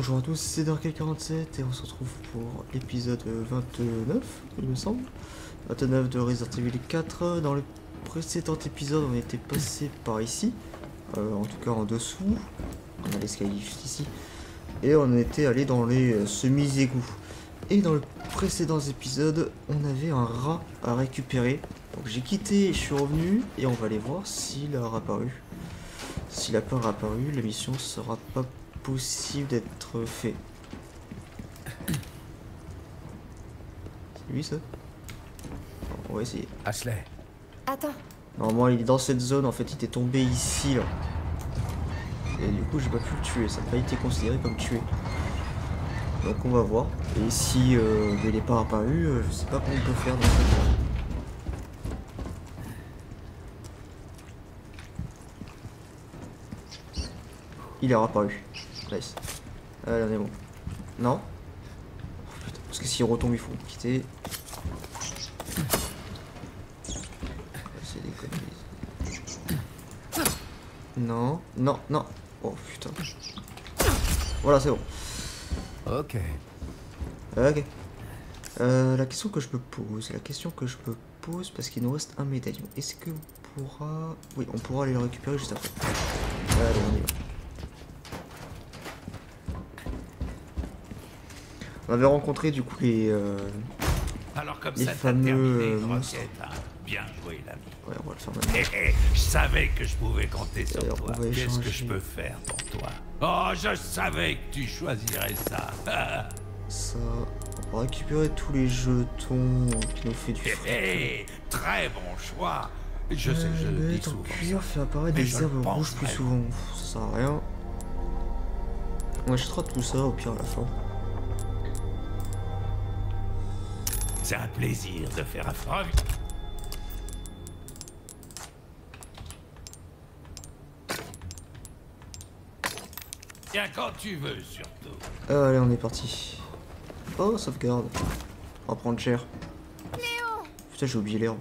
bonjour à tous, c'est Dark47 et on se retrouve pour l'épisode 29, il me semble. 29 de Resident Evil 4. Dans le précédent épisode, on était passé par ici, en tout cas en dessous. On a l'escalier juste ici. Et on était allé dans les semi-égouts. Et dans le précédent épisode, on avait un rat à récupérer. Donc j'ai quitté, je suis revenu et on va aller voir s'il a réapparu. S'il n'a pas réapparu, la mission sera pas possible d'être fait. C'est lui ça? On va essayer. Ashley. Attends. Normalement il est dans cette zone, en fait il était tombé ici là. Et du coup j'ai pas pu le tuer, ça n'a pas été considéré comme tué. Donc on va voir. Et si il n'est pas apparu, je sais pas comment on peut faire dans ce cas. Il est apparu. Nice. Allez, on est bon. Non. Oh, putain, parce que s'il retombe, il faut quitter. C'est des conneries. Non, non, non. Oh putain. Voilà, c'est bon. Ok. Ok. La question que je me pose, parce qu'il nous reste un médaillon. Est-ce que on pourra... Oui, on pourra aller le récupérer juste après. Allez, on y va. On avait rencontré du coup les Alors comme les ça, fameux monstres. Bien joué, l'ami. Ouais, on va le faire maintenant. Je savais que je pouvais compter sur Alors, toi. on va Qu'est-ce que échanger. je peux faire pour toi? Oh, je savais que tu choisirais ça. Ça, on va récupérer tous les jetons qui nous fait du fric. Très bon choix. Je sais, je le Le dis temps souvent. cuir fait apparaître Mais des je le herbes pense rouges plus vraiment. souvent. Ça sert à rien. On achètera tout ça au pire à la fin. C'est un plaisir de faire affaire. Viens quand tu veux, surtout. Allez, on est parti. Oh, sauvegarde. On va prendre cher. Léo! Putain, j'ai oublié l'air.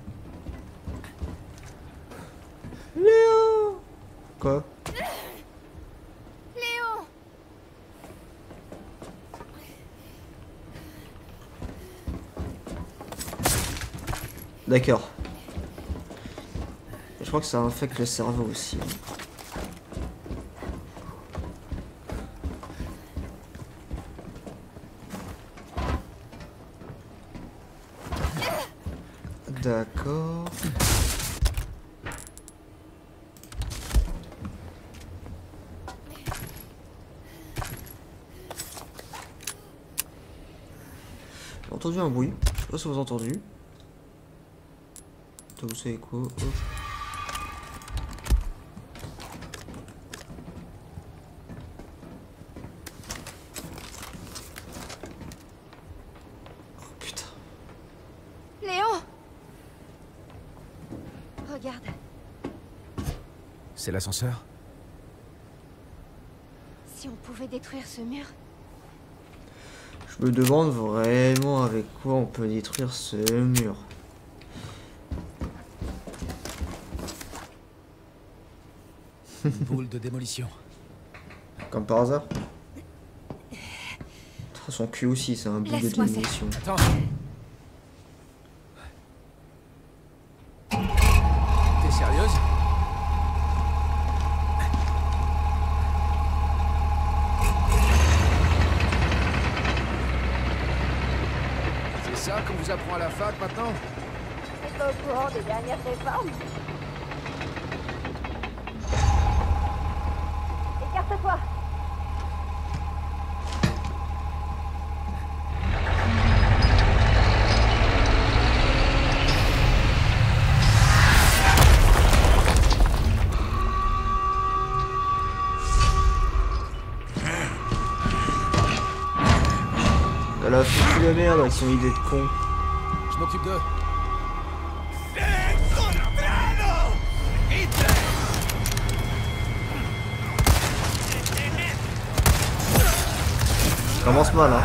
Léo! Quoi? Léo! D'accord. Je crois que ça infecte le cerveau aussi. D'accord. J'ai entendu un bruit. Je sais pas si vous avez entendu. Vous savez quoi? Hop. Oh putain. Léo! Regarde. C'est l'ascenseur? Si on pouvait détruire ce mur. Je me demande vraiment avec quoi on peut détruire ce mur. Une boule de démolition. Comme par hasard. Son cul aussi, c'est un bout de Laisse-moi faire. démolition. Attends. T'es sérieuse? C'est ça qu'on vous apprend à la fac maintenant? T'es pas au courant des dernières réformes? Écarte-toi! Elle a foutu la merde avec son idée de con. Je m'occupe d'eux. Ça commence mal, hein.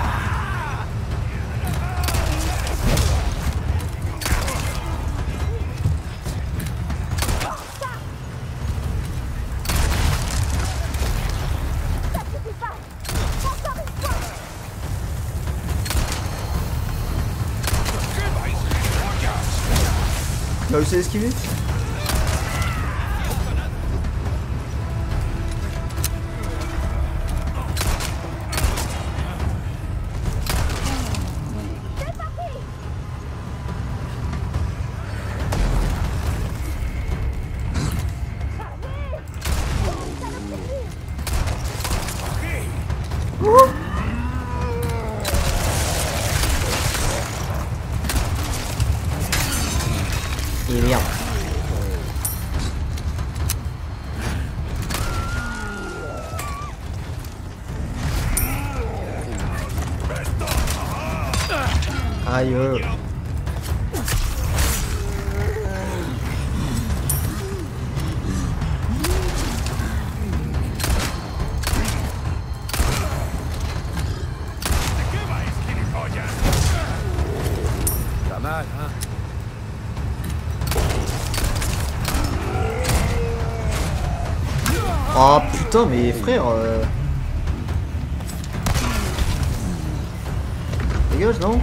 T'as réussi à esquiver? Et merde. Aïe. Pas mal, hein? Oh putain, mais frère. Dégage, non?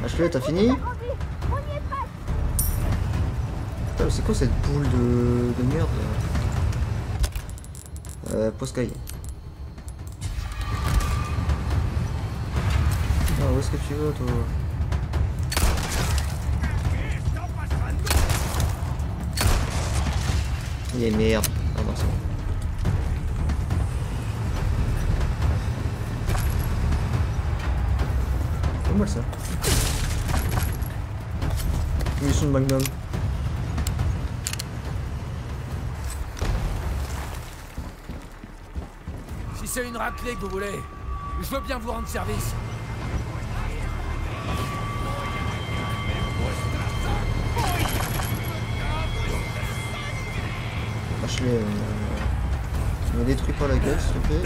Lâche-le, t'as fini? Putain, c'est quoi cette boule de merde là? Poscaille. Ah, où est-ce que tu vas, toi? Il est merde. Ah non, c'est bon. Pas mal ça. Munition de Magnum. Si c'est une raclée que vous voulez, je veux bien vous rendre service. Lâche-les. Tu me détruis pas la gueule, s'il te plaît.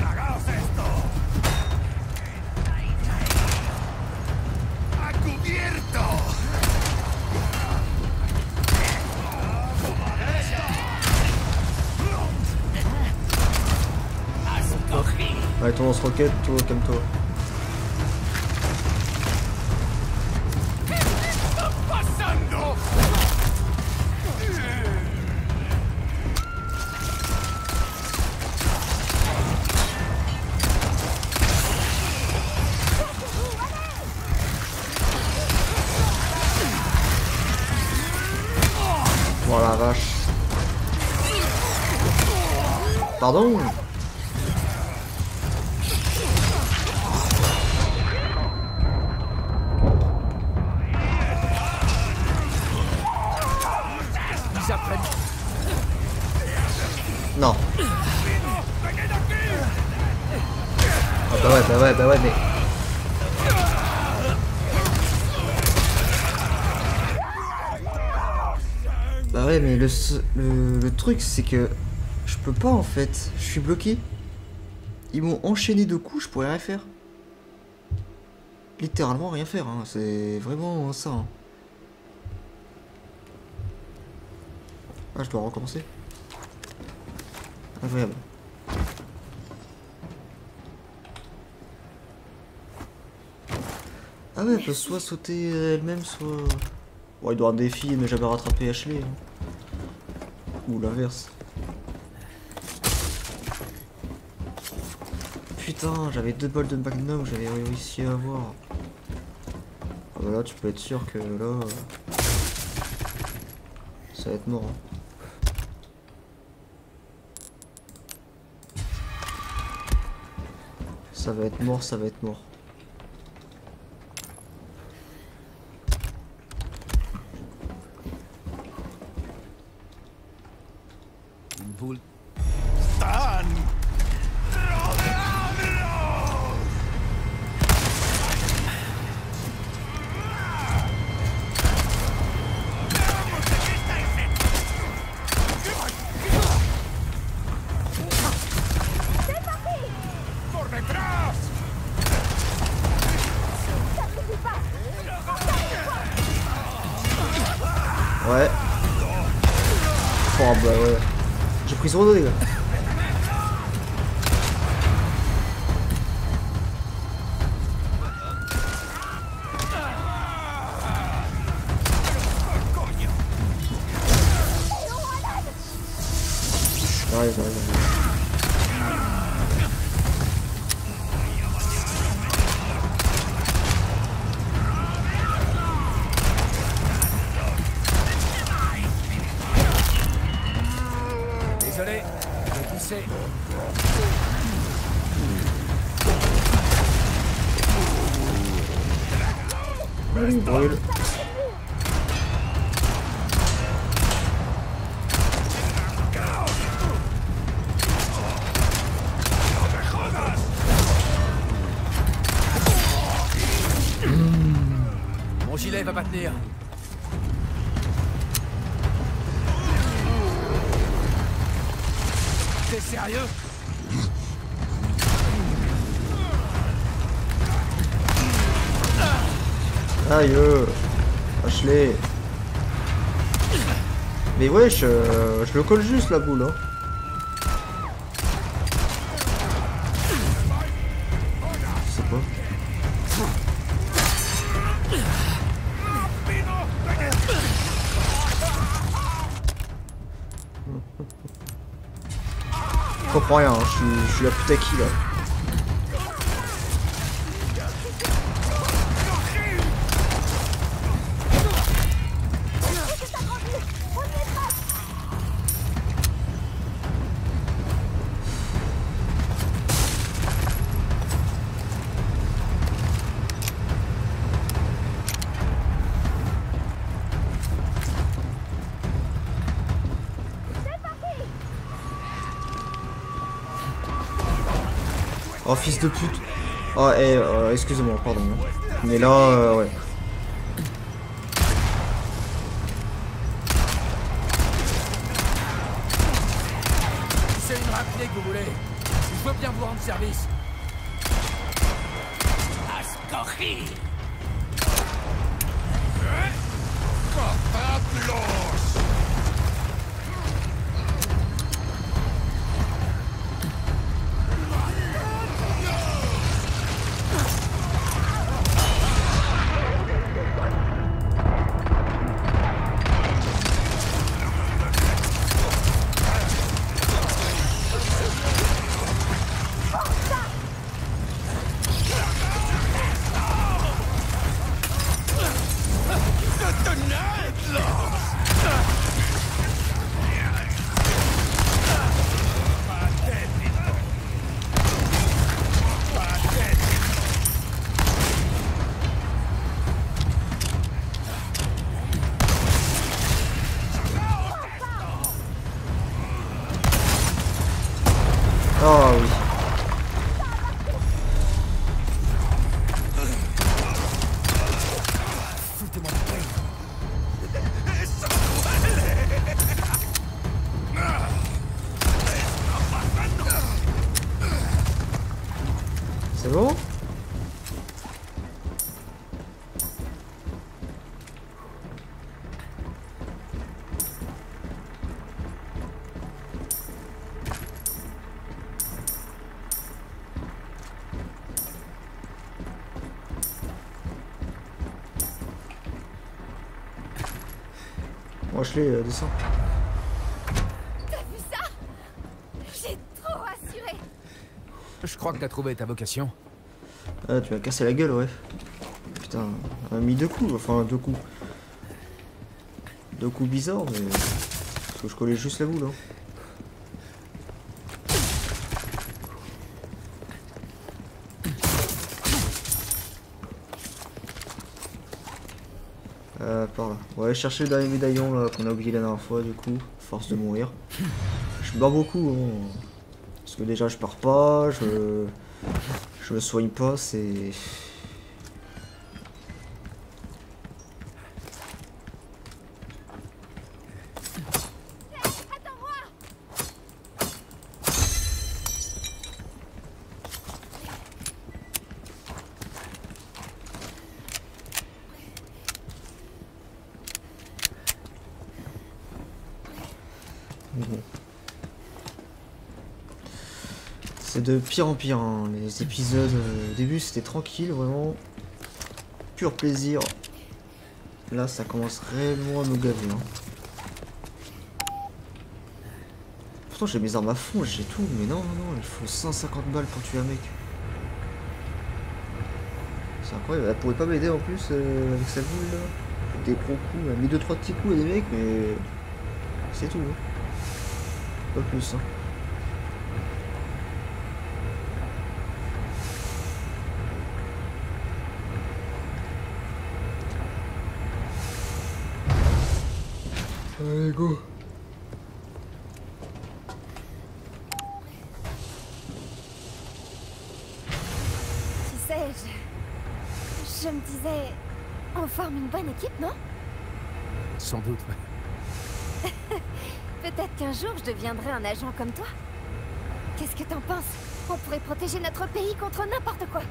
Allez, toi, on se roquette, toi, calme-toi. Oh la vache. Pardon? Ils apprennent. Non. Ah bah ouais, mais... Bah ouais, mais le truc, c'est que je peux pas en fait. Je suis bloqué. Ils m'ont enchaîné de coups, je pourrais rien faire. Littéralement rien faire, hein. C'est vraiment ça. Hein. Ah, je dois recommencer. Incroyable. Ah ouais, elle peut soit sauter elle-même, soit... Bon, il doit avoir des filles, mais jamais rattraper Ashley. Hein. Ou l'inverse. Putain, j'avais 2 balles de Magnum que j'avais réussi à avoir. Ah bah là, tu peux être sûr que là... ça va être mort. Hein. Ça va être mort, ça va être mort. Une boule. Ouais. Oh bah ouais. J'ai pris son dos, les gars. Allez, brûle. Mon gilet va pas tenir. T'es sérieux? Aïe, lâche-les. Mais wesh, je le colle juste la boule, hein. Je sais pas. Je comprends rien, hein. Je suis la putain qui là. Oh fils de pute. Oh excusez-moi, pardon. Mais là, ouais. C'est une rapide que vous voulez. Je veux bien vous rendre service. Ascochi. Oh oui. C'est bon? Moi je l'ai, descends. T'as vu ça? J'ai trop assuré. Je crois que t'as trouvé ta vocation. Ah, tu m'as cassé la gueule, ouais. Putain, on a mis deux coups, enfin deux coups. Deux coups bizarres, mais... Parce que je collais juste la boule, hein. Par là. Ouais, chercher le dernier médaillon là qu'on a oublié la dernière fois, du coup, force de mourir. Je me bats beaucoup, hein. Parce que déjà je pars pas, je me soigne pas, c'est... C'est de pire en pire, hein. Les épisodes au début c'était tranquille, vraiment pur plaisir. Là ça commence réellement à me gaver, hein. Pourtant j'ai mes armes à fond, j'ai tout, mais non, il faut 150 balles pour tuer un mec. C'est incroyable, elle pourrait pas m'aider en plus avec sa boule là. Des gros coups, elle a mis 2-3 petits coups à des mecs, mais c'est tout, hein. Pas plus, hein. Allez, go. Tu sais, je me disais, on forme une bonne équipe, non? Sans doute, ouais. Peut-être qu'un jour, je deviendrai un agent comme toi. Qu'est-ce que t'en penses? On pourrait protéger notre pays contre n'importe quoi.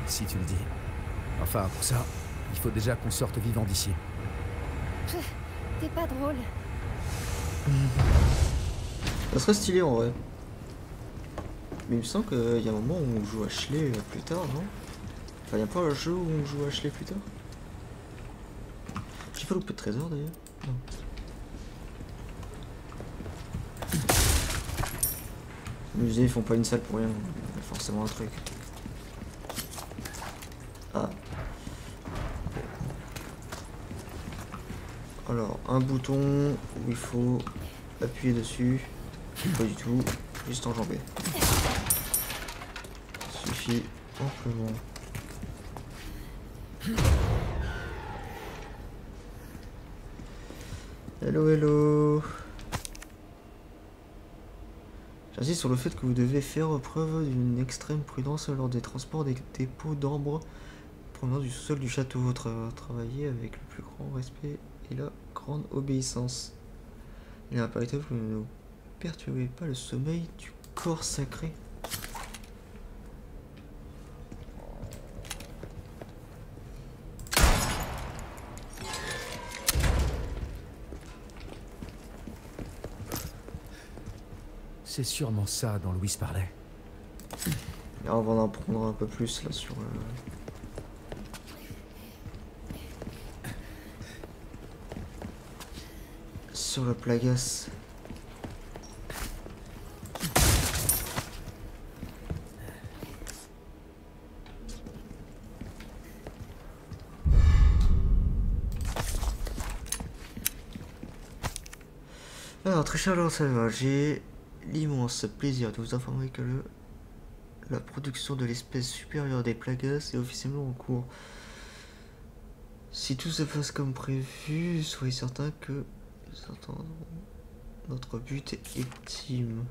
Si tu le dis. Enfin, pour ça, il faut déjà qu'on sorte vivant d'ici. T'es pas drôle. Ça serait stylé en vrai. Mais il me semble qu'il y a un moment où on joue Ashley plus tard, non? Enfin, il y a pas un jeu où on joue Ashley plus tard? J'ai pas loupé de trésor d'ailleurs. Non. Le musée, ils font pas une salle pour rien. Il y a forcément un truc. Ah. Alors, un bouton où il faut appuyer dessus. Pas du tout. Juste enjamber. Ça suffit amplement. Hello, hello. J'insiste sur le fait que vous devez faire preuve d'une extrême prudence lors des transports des dépôts d'arbres provenant du sous-sol du château. Travaillez avec le plus grand respect et la grande obéissance. Il est impératif que ne perturbez pas le sommeil du corps sacré. C'est sûrement ça dont Louise parlait. Et on va en apprendre un peu plus là sur la Plagas. Alors, très cher Lord Salva, j'ai l'immense plaisir de vous informer que la production de l'espèce supérieure des Plagas est officiellement en cours. Si tout se passe comme prévu, soyez certain que nous entendrons notre but ultime.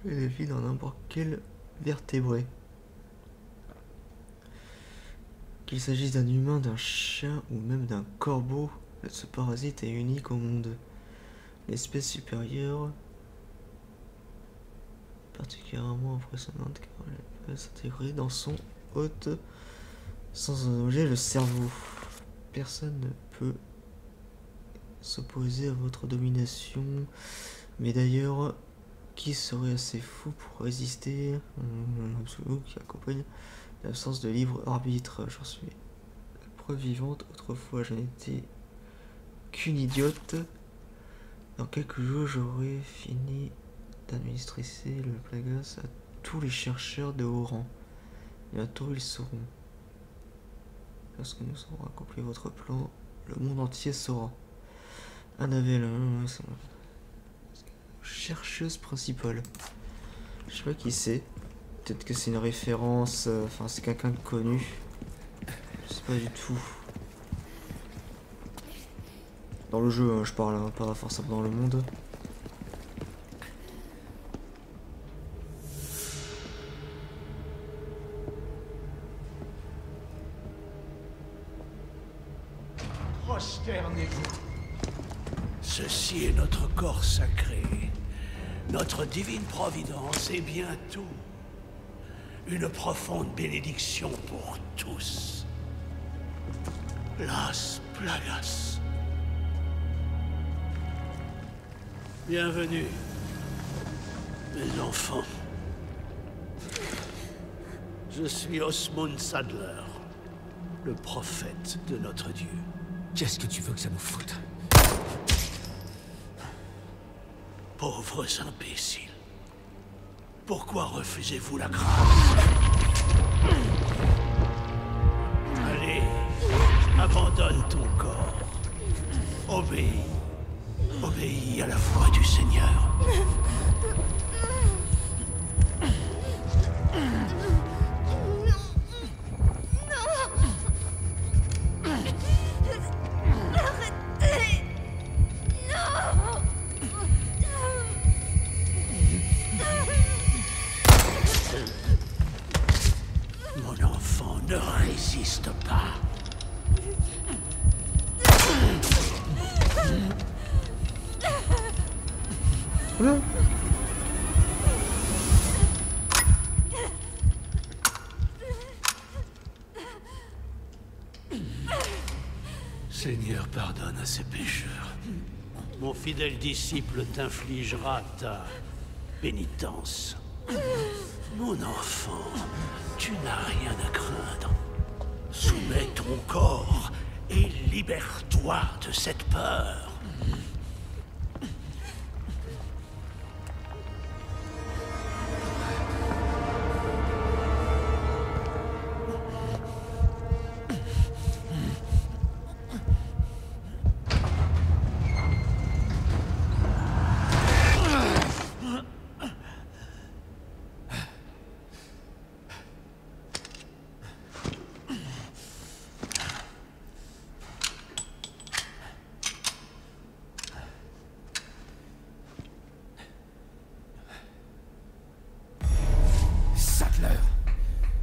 Et la vie dans n'importe quel vertébré. Qu'il s'agisse d'un humain, d'un chien ou même d'un corbeau, ce parasite est unique au monde. L'espèce supérieure, particulièrement impressionnante car elle peut s'intégrer dans son hôte sans endommager le cerveau. Personne ne peut s'opposer à votre domination, mais d'ailleurs, qui serait assez fou pour résister un absolu qui accompagne l'absence de libre arbitre? J'en suis la preuve vivante. Autrefois, je n'étais qu'une idiote. Dans quelques jours, j'aurai fini d'administrer le Plagas à tous les chercheurs de haut rang. Bientôt, ils sauront. Lorsque nous aurons accompli votre plan, le monde entier saura. Annabelle, c'est la chercheuse principale. Je sais pas qui c'est. Peut-être que c'est une référence, enfin c'est quelqu'un de connu. Je sais pas du tout. Dans le jeu, hein, je parle, hein, pas forcément dans le monde. Prosternez-vous. Ceci est notre corps sacré, notre divine providence et bientôt une profonde bénédiction pour tous. Las Plagas. Bienvenue, mes enfants. Je suis Osmund Sadler, le prophète de notre Dieu. Qu'est-ce que tu veux que ça nous foute? Pauvres imbéciles. Pourquoi refusez-vous la grâce? Allez, abandonne ton corps. Obéis. Obéis à la voix du Seigneur. Oula. Seigneur, pardonne à ces pécheurs. Mon fidèle disciple t'infligera ta pénitence. Mon enfant, tu n'as rien à craindre. Soumets ton corps et libère-toi de cette peur.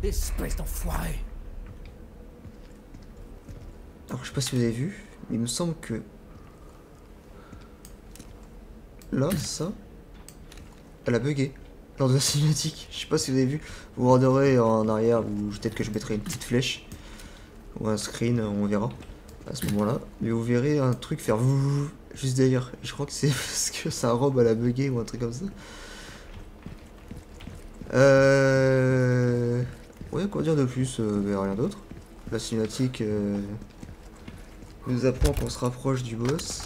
Espèce d'enfoiré. Alors je sais pas si vous avez vu, mais il me semble que là, ça, elle a bugué lors de la cinématique. Je sais pas si vous avez vu, vous regarderez en arrière ou peut-être que je mettrai une petite flèche ou un screen, on verra à ce moment-là. Mais vous verrez un truc faire vous juste derrière. Je crois que c'est parce que sa robe elle a bugué ou un truc comme ça. Ouais, quoi dire de plus, rien d'autre. La cinématique nous apprend qu'on se rapproche du boss.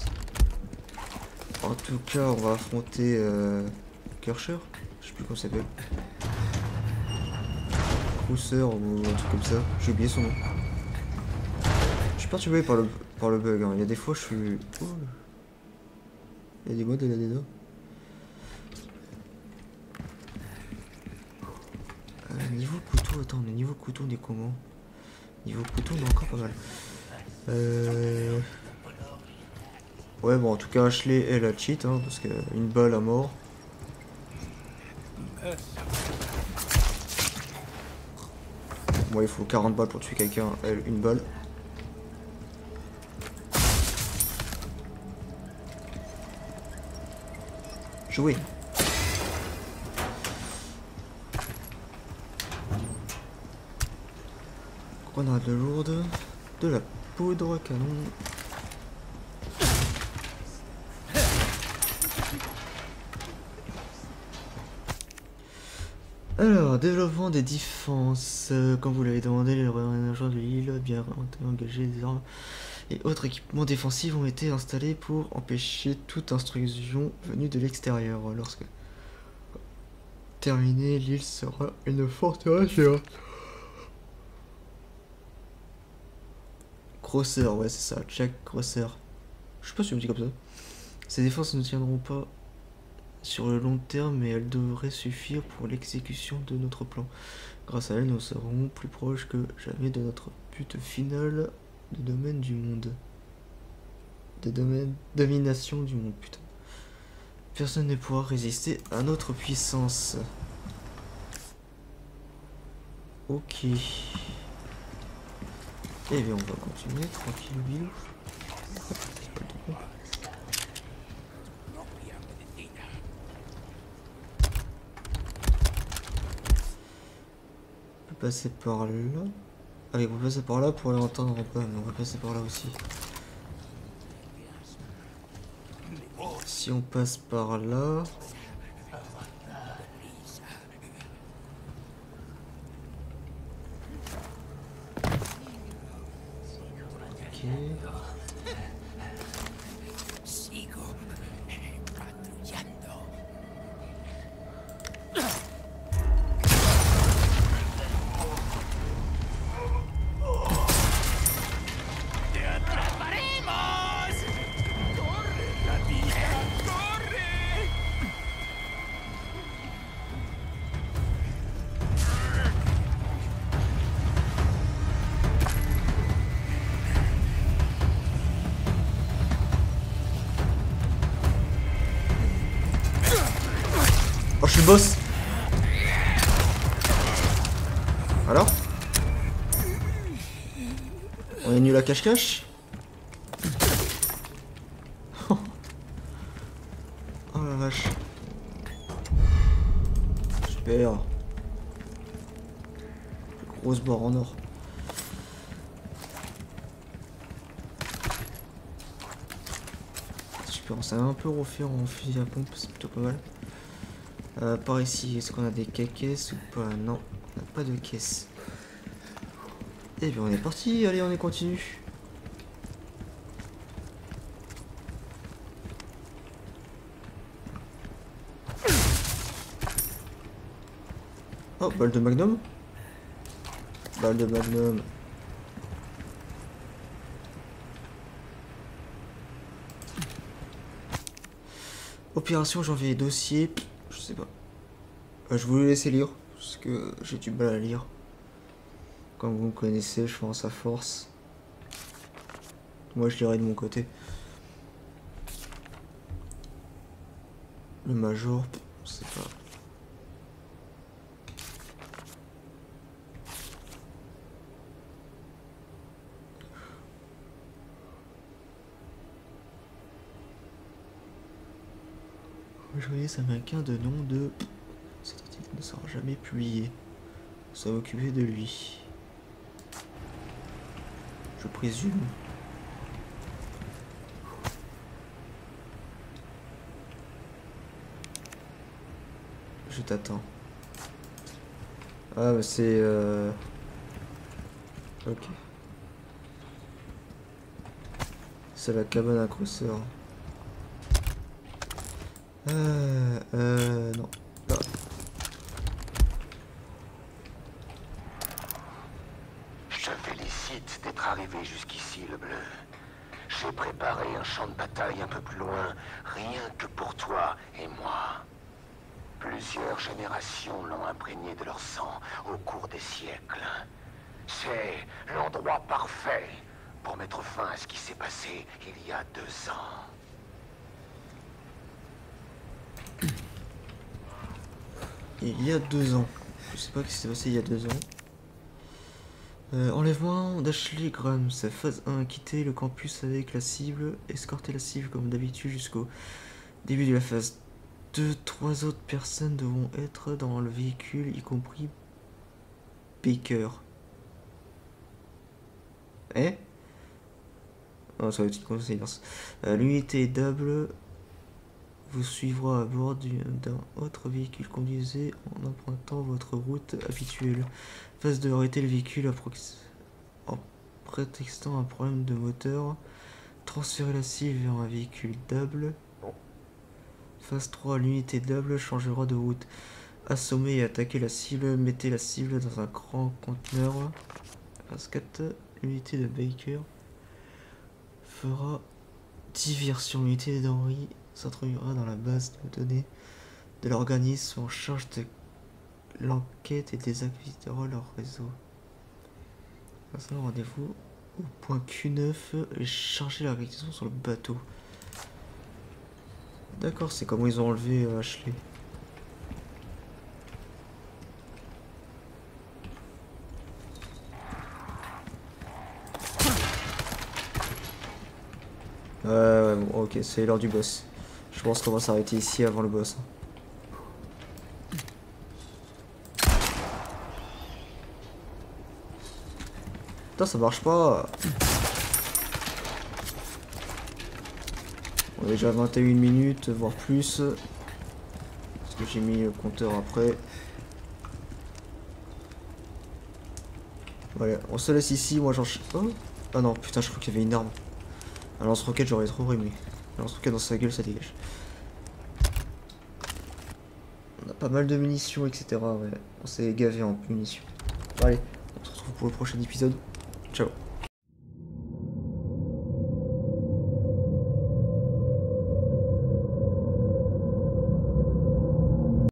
En tout cas, on va affronter Kircher. Je sais plus comment ça s'appelle. Cruiser ou un truc comme ça. J'ai oublié son nom. Je suis perturbé par le bug. Hein. Il y a des fois, je suis. Oh. Il y a des modes, il y a des dos. Niveau couteau, attends, on est niveau couteau, on est comment? Niveau couteau, on est encore pas mal. Ouais, bon, en tout cas, Ashley, elle a cheat, hein, parce qu'une balle à mort. Bon, il faut 40 balles pour tuer quelqu'un, elle, une balle. Jouer. Grenade lourde, de la poudre canon. Alors, développement des défenses. Comme vous l'avez demandé, les aménagements de l'île, bien engagés, des armes et autres équipements défensifs ont été installés pour empêcher toute intrusion venue de l'extérieur. Lorsque terminé, l'île sera une forteresse géante. Crosser, ouais c'est ça, Jack Crosser. Je sais pas si on dit comme ça. Ces défenses ne tiendront pas sur le long terme, mais elles devraient suffire pour l'exécution de notre plan. Grâce à elles, nous serons plus proches que jamais de notre but final de domaine du monde. De domination du monde, putain. Personne ne pourra résister à notre puissance. Ok. Et bien on va continuer tranquille bilou. On peut passer par là. Allez, on va passer par là pour aller entendre un peu, mais on va passer par là aussi. Si on passe par là. Oh, je suis le boss. Alors, on est nul à cache-cache. Oh la vache. Super. Grosse barre en or. Super, on s'est un peu refait en fusil à pompe, c'est plutôt pas mal. Par ici, est-ce qu'on a des caisses ou pas? Non, on n'a pas de caisse. Et bien on est parti, allez on est continue. Oh, balle de magnum. Balle de magnum. Opération janvier, dossier, je sais pas. Je voulais laisser lire, parce que j'ai du mal à lire. Comme vous me connaissez, je pense à force. Moi je lirai de mon côté. Le major, je sais pas. Journaliste américain de nom de... Cet article ne sera jamais publié. Ça va occuper de lui. Je présume. Je t'attends. Ah bah c'est... Ok. C'est la cabane à crosseur. Non. Ah. Je te félicite d'être arrivé jusqu'ici, le bleu. J'ai préparé un champ de bataille un peu plus loin, rien que pour toi et moi. Plusieurs générations l'ont imprégné de leur sang au cours des siècles. C'est l'endroit parfait pour mettre fin à ce qui s'est passé il y a 2 ans. Il y a 2 ans. Je sais pas ce qui s'est passé il y a 2 ans. Enlèvement d'Ashley Graham. Sa phase 1. Quitter le campus avec la cible. Escorter la cible comme d'habitude jusqu'au début de la phase 2. 3 autres personnes devront être dans le véhicule, y compris Baker. Eh? Oh, ça va être une conséquence. L'unité double vous suivra à bord d'un autre véhicule. Conduisez en empruntant votre route habituelle. Phase 2, arrêter le véhicule en prétextant un problème de moteur. Transférer la cible vers un véhicule double. Phase 3, l'unité double changera de route. Assommer et attaquer la cible. Mettez la cible dans un grand conteneur. Phase 4, l'unité de Baker fera diversion. L'unité d'Henry s'introduira dans la base de données de l'organisme en charge de l'enquête et désactivera leur réseau. Passons rendez-vous au point Q9 et charger la réquisition sur le bateau. D'accord, c'est comment ils ont enlevé Ashley. Ouais, bon, ok, c'est l'heure du boss. Je pense qu'on va s'arrêter ici avant le boss. Putain, ça marche pas. On est déjà à 21 minutes, voire plus. Parce que j'ai mis le compteur après. Voilà, on se laisse ici, moi j'en... Oh, ah non, putain, je crois qu'il y avait une arme. Un lance-roquette, j'aurais trop aimé. Un lance-roquette dans sa gueule, ça dégage. On a pas mal de munitions, etc. Ouais. On s'est gavé en munitions. Bon, allez, on se retrouve pour le prochain épisode. Ciao.